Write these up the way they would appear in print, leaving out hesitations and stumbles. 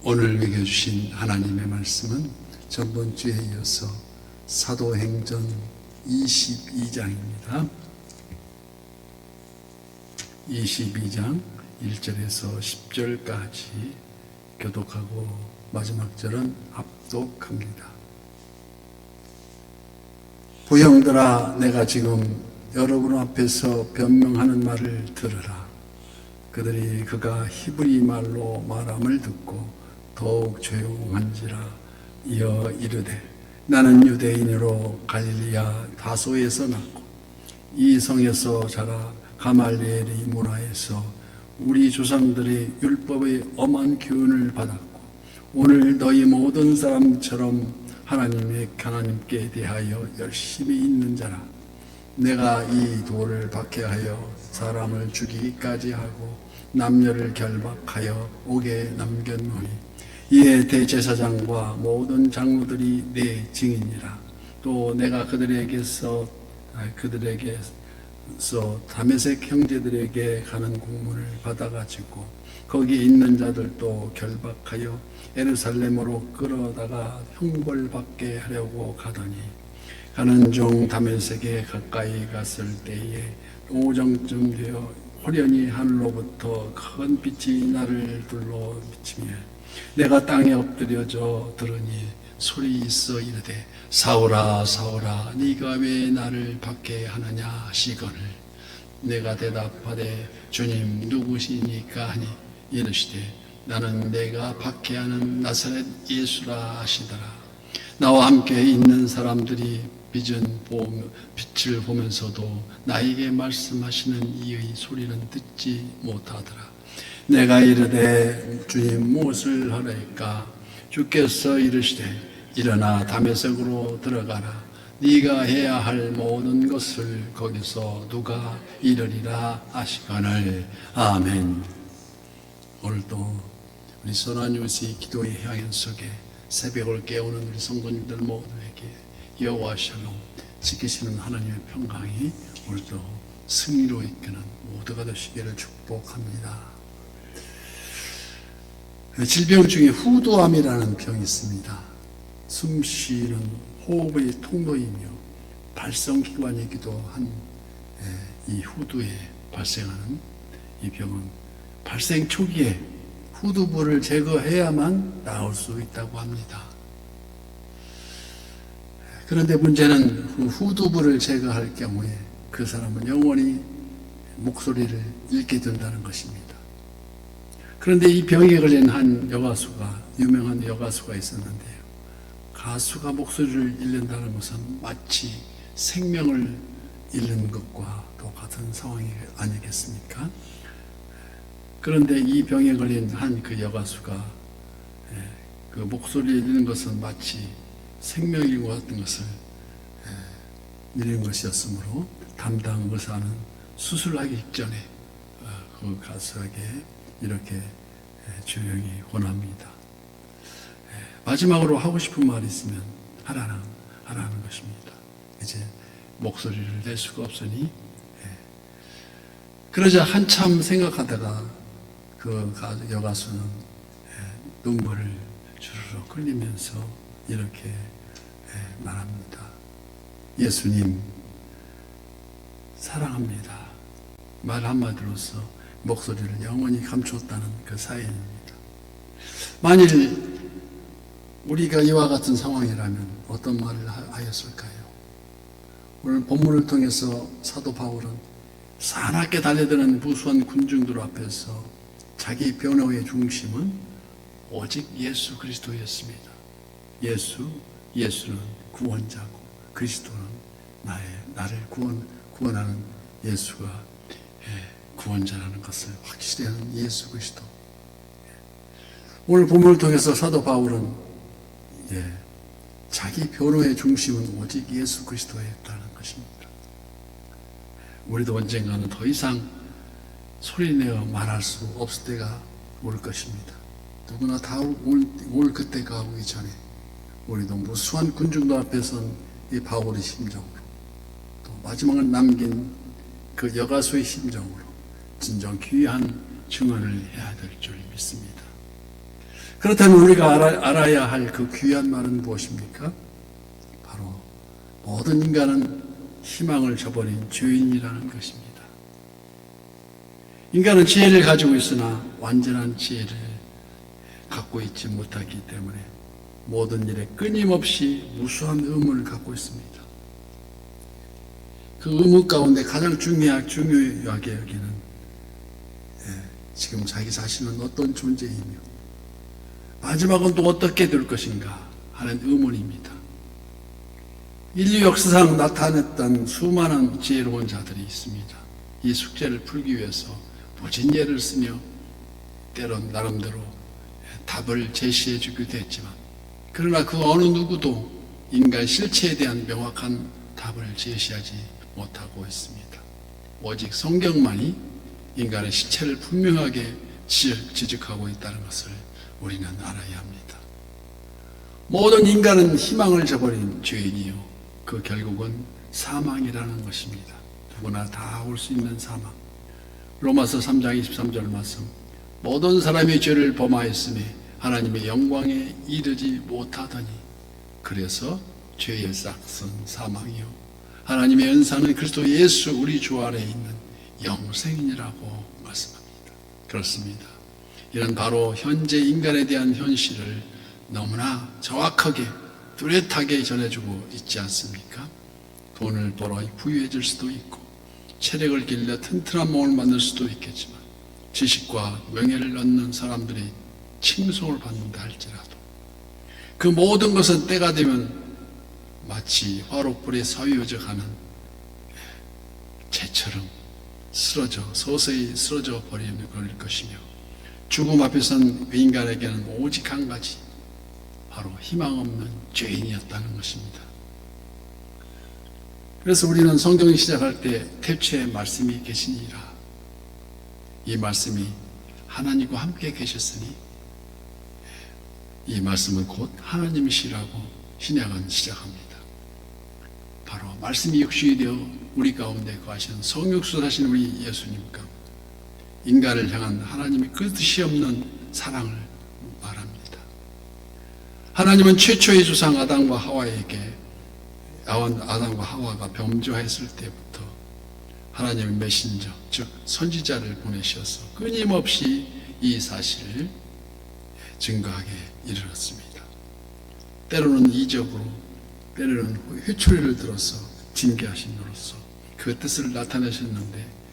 오늘 먹여주신 하나님의 말씀은 전번 주에 이어서 사도행전 22장입니다. 22장 1절에서 10절까지 교독하고 마지막 절은 합독합니다. 부형들아, 내가 지금 여러분 앞에서 변명하는 말을 들으라. 그들이 그가 히브리 말로 말함을 듣고 더욱 조용한지라. 이어 이르되, 나는 유대인으로 갈릴리아 다소에서 났고 이 성에서 자라 가말리엘이 문화에서 우리 조상들의 율법의 엄한 교훈을 받았고 오늘 너희 모든 사람처럼 하나님께 대하여 열심히 있는 자라. 내가 이 돌을 박해하여 사람을 죽이기까지 하고 남녀를 결박하여 옥에 남겼노니 이에 대제사장과 모든 장로들이 내 증인이라. 또 내가 그들에게서 다메섹 형제들에게 가는 공문을 받아가지고 거기 있는 자들도 결박하여 예루살렘으로 끌어다가 형벌받게 하려고 가더니 가는 중 다메섹에 가까이 갔을 때에 오정쯤 되어 호련히 하늘로부터 큰 빛이 나를 둘러 비치며 내가 땅에 엎드려져 들으니 소리 있어 이르되, 사울아 사울아, 네가 왜 나를 박해하느냐 하시거늘 내가 대답하되, 주님 누구시니까 하니 이르시되, 나는 내가 박해하는 나사렛 예수라 하시더라. 나와 함께 있는 사람들이 빛을 보면서도 나에게 말씀하시는 이의 소리는 듣지 못하더라. 내가 이르되, 주님 무엇을 하라이까? 주께서 이르시되, 일어나 다메섹으로 들어가라. 네가 해야 할 모든 것을 거기서 누가 이르리라 하시거늘. 아멘. 오늘도 우리 소나뉴스 기도의 향연 속에 새벽을 깨우는 우리 성도님들 모두에게 여호와 샬롬 지키시는 하나님의 평강이 오늘도 승리로 이끄는 모두가 되시기를 축복합니다. 질병 중에 후두암이라는 병이 있습니다. 숨쉬는 호흡의 통로이며 발성기관이기도 한 이 후두에 발생하는 이 병은 발생 초기에 후두부를 제거해야만 나을 수 있다고 합니다. 그런데 문제는 후두부를 제거할 경우에 그 사람은 영원히 목소리를 잃게 된다는 것입니다. 그런데 이 병에 걸린 한 유명한 여가수가 있었는데요. 가수가 목소리를 잃는다는 것은 마치 생명을 잃는 것과 똑같은 상황이 아니겠습니까? 그런데 이 병에 걸린 한 그 여가수가 그 목소리를 잃는 것은 마치 생명인 것 같은 것을 잃은 것이었으므로 담당 의사는 수술하기 전에 그 가수에게 이렇게 조용히 권합니다. 마지막으로 하고 싶은 말이 있으면 하라는 것입니다. 이제 목소리를 낼 수가 없으니 그러자 한참 생각하다가 그 여가수는 눈물을 주르륵 흘리면서 이렇게 말합니다. 예수님 사랑합니다. 말 한마디로서 목소리를 영원히 감추었다는 그 사연입니다. 만일 우리가 이와 같은 상황이라면 어떤 말을 하였을까요? 오늘 본문을 통해서 사도 바울은 사납게 달려드는 무수한 군중들 앞에서 자기 변호의 중심은 오직 예수 그리스도였습니다. 예수는 구원자고 그리스도는 나를 구원하는 예수가 구원자라는 것을 확실히 하는 예수 그리스도. 오늘 본문을 통해서 사도 바울은 자기 변호의 중심은 오직 예수 그리스도였다는 것입니다. 우리도 언젠가는 더 이상 소리내어 말할 수 없을 때가 올 것입니다. 누구나 다 올 그때가 오기 전에 우리도 무수한 군중들 앞에선 이 바울의 심정으로 또 마지막을 남긴 그 여가수의 심정으로 진정 귀한 증언을 해야 될 줄 믿습니다. 그렇다면 우리가 알아야 할 그 귀한 말은 무엇입니까? 바로 모든 인간은 희망을 저버린 죄인이라는 것입니다. 인간은 지혜를 가지고 있으나 완전한 지혜를 갖고 있지 못하기 때문에 모든 일에 끊임없이 무수한 의문을 갖고 있습니다. 그 의문 가운데 가장 중요하게 여기는 지금 자기 자신은 어떤 존재이며 마지막은 또 어떻게 될 것인가 하는 의문입니다. 인류 역사상 나타났던 수많은 지혜로운 자들이 있습니다. 이 숙제를 풀기 위해서 무진예를 쓰며 때론 나름대로 답을 제시해 주기도 했지만, 그러나 그 어느 누구도 인간 실체에 대한 명확한 답을 제시하지 못하고 있습니다. 오직 성경만이 인간의 실체를 분명하게 지적하고 있다는 것을 우리는 알아야 합니다. 모든 인간은 희망을 저버린 죄인이요, 그 결국은 사망이라는 것입니다. 누구나 다 올 수 있는 사망. 로마서 3장 23절 말씀, 모든 사람이 죄를 범하였으니 하나님의 영광에 이르지 못하더니 그래서 죄의 싹은 사망이요 하나님의 연산은 그리스도 예수 우리 주 안에 있는 영생이라고 말씀합니다. 그렇습니다. 이런 바로 현재 인간에 대한 현실을 너무나 정확하게 뚜렷하게 전해주고 있지 않습니까? 돈을 벌어 부유해질 수도 있고, 체력을 길러 튼튼한 몸을 만들 수도 있겠지만, 지식과 명예를 얻는 사람들이 칭송을 받는다 할지라도 그 모든 것은 때가 되면 마치 화롯불에 사위어져 가는 재처럼 서서히 쓰러져 버리는 것이며, 죽음 앞에선 인간에게는 오직 한 가지, 바로 희망 없는 죄인이었다는 것입니다. 그래서 우리는 성경을 시작할 때 태초에 말씀이 계시니라, 이 말씀이 하나님과 함께 계셨으니 이 말씀은 곧 하나님이시라고 신약은 시작합니다. 바로 말씀이 육신이 되어 우리 가운데 거하신 성육수하신 우리 예수님과 인간을 향한 하나님의 끝이 없는 사랑을 말합니다. 하나님은 최초의 조상 아담과 하와가 범죄했을 때부터 하나님의 메신저, 즉 선지자를 보내셔서 끊임없이 이 사실을 증거하게 이르렀습니다. 때로는 이적으로, 때로는 회초리를 들어서 징계하심으로써 그 뜻을 나타내셨는데,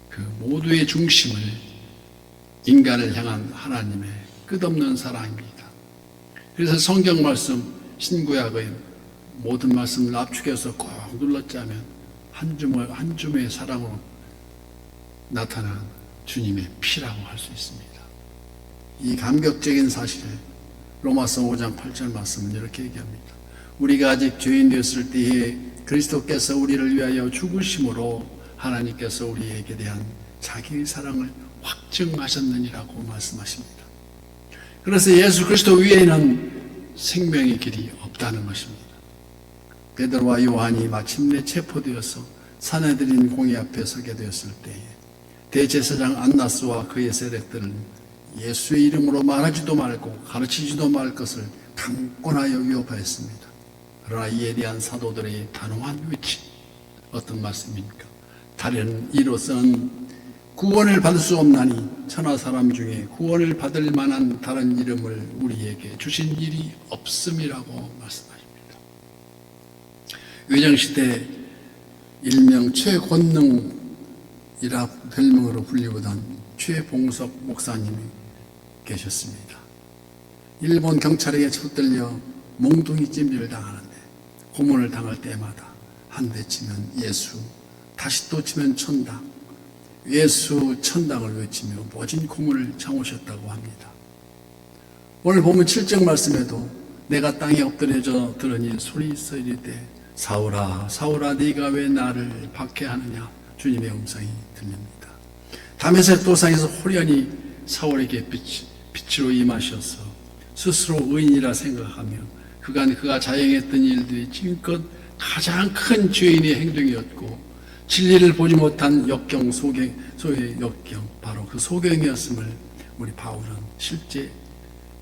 그 모두의 중심을 인간을 향한 하나님의 끝없는 사랑입니다. 그래서 성경 말씀, 신구약의 모든 말씀을 압축해서 꼭 눌러짜면 한 줌의 사랑으로 나타난 주님의 피라고 할 수 있습니다. 이 감격적인 사실을 로마서 5장 8절 말씀은 이렇게 얘기합니다. 우리가 아직 죄인 되었을 때에 그리스도께서 우리를 위하여 죽으심으로 하나님께서 우리에게 대한 자기의 사랑을 확증하셨느니라고 말씀하십니다. 그래서 예수 그리스도 위에는 생명의 길이 없다는 것입니다. 베드로와 요한이 마침내 체포되어서 사내들인 공의 앞에 서게 되었을 때에 대제사장 안나스와 그의 세력들은 예수의 이름으로 말하지도 말고 가르치지도 말 것을 강권하여 위협하였습니다. 그러나 이에 대한 사도들의 단호한 위치, 어떤 말씀입니까? 다른 이로서는 구원을 받을 수 없나니 천하 사람 중에 구원을 받을 만한 다른 이름을 우리에게 주신 일이 없음이라고 말씀하십니다. 외정시대 일명 최권능이라 별명으로 불리우던 최봉석 목사님이 계셨습니다. 일본 경찰에게 쳐들려 몽둥이 찜질을 당하는데 고문을 당할 때마다 한 대 치면 예수, 다시 또 치면 천당, 예수 천당을 외치며 모진 고문을 참으셨다고 합니다. 오늘 보면 7절 말씀에도 내가 땅에 엎드려져 들으니 소리 있어 이르되 사울아 사울아 네가 왜 나를 박해하느냐, 주님의 음성이 들립니다. 다메섹 도상에서 호련히 사울에게 빛으로 임하셔서 스스로 의인이라 생각하며 그가 자행했던 일들이 지금껏 가장 큰 죄인의 행동이었고 진리를 보지 못한 소의 역경, 바로 그 소경이었음을 우리 바울은 실제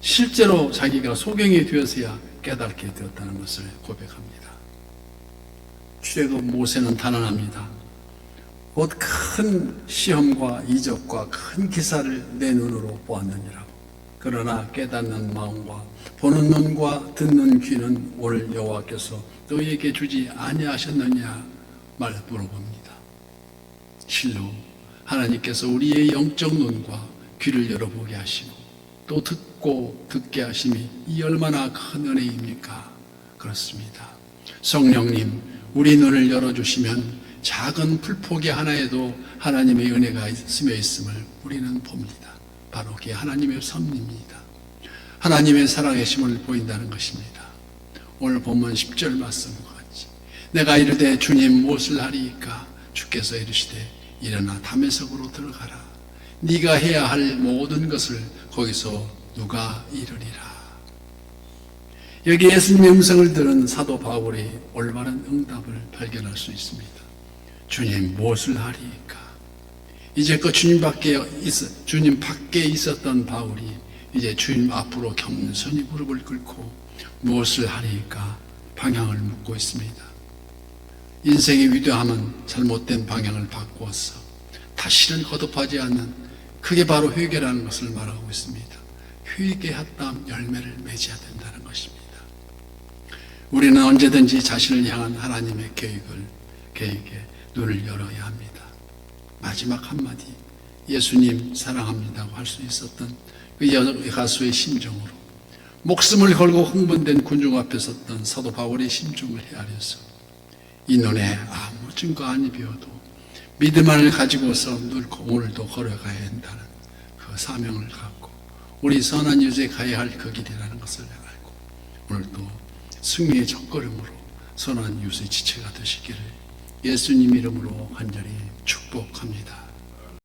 실제로 자기가 소경이 되어서야 깨닫게 되었다는 것을 고백합니다. 출애굽 모세는 단언합니다. 곧 큰 시험과 이적과 큰 기사를 내 눈으로 보았느니라고. 그러나 깨닫는 마음과 보는 눈과 듣는 귀는 오늘 여호와께서 너희에게 주지 아니하셨느냐 물어봅니다. 실로 하나님께서 우리의 영적 눈과 귀를 열어보게 하시고 또 듣고 듣게 하심이 이 얼마나 큰 은혜입니까? 그렇습니다. 성령님, 우리 눈을 열어주시면 작은 풀포기 하나에도 하나님의 은혜가 스며 있음을 우리는 봅니다. 바로 그게 하나님의 섭리입니다. 하나님의 살아계심을 보인다는 것입니다. 오늘 본문 10절 말씀과 같이 내가 이르되 주님 무엇을 하리이까? 주께서 이르시되 일어나 담에석으로 들어가라. 네가 해야 할 모든 것을 거기서 누가 이르리라. 여기 예수님의 음성을 들은 사도 바울이 올바른 응답을 발견할 수 있습니다. 주님 무엇을 하리이까? 이제껏 주님 밖에 있었던 바울이 이제 주님 앞으로 겸손히 무릎을 꿇고 무엇을 하리이까 방향을 묻고 있습니다. 인생의 위대함은 잘못된 방향을 바꾸어서 다시는 거듭하지 않는 그게 바로 회개라는 것을 말하고 있습니다. 회개했다 열매를 맺어야 된다는 것입니다. 우리는 언제든지 자신을 향한 하나님의 계획에 눈을 열어야 합니다. 마지막 한마디, 예수님 사랑합니다고 할 수 있었던 그 가수의 심정으로 목숨을 걸고 흥분된 군중 앞에 섰던 사도 바울의 심정을 헤아려서 이 눈에 아무 증거 아니 비어도 믿음만을 가지고서 오늘도 걸어가야 한다는 그 사명을 갖고 우리 선한 유죄에 가야 할 그 길이라는 것을 알고 오늘도 승리의 첫걸음으로 선한 유죄의 지체가 되시기를 예수님 이름으로 간절히 축복합니다.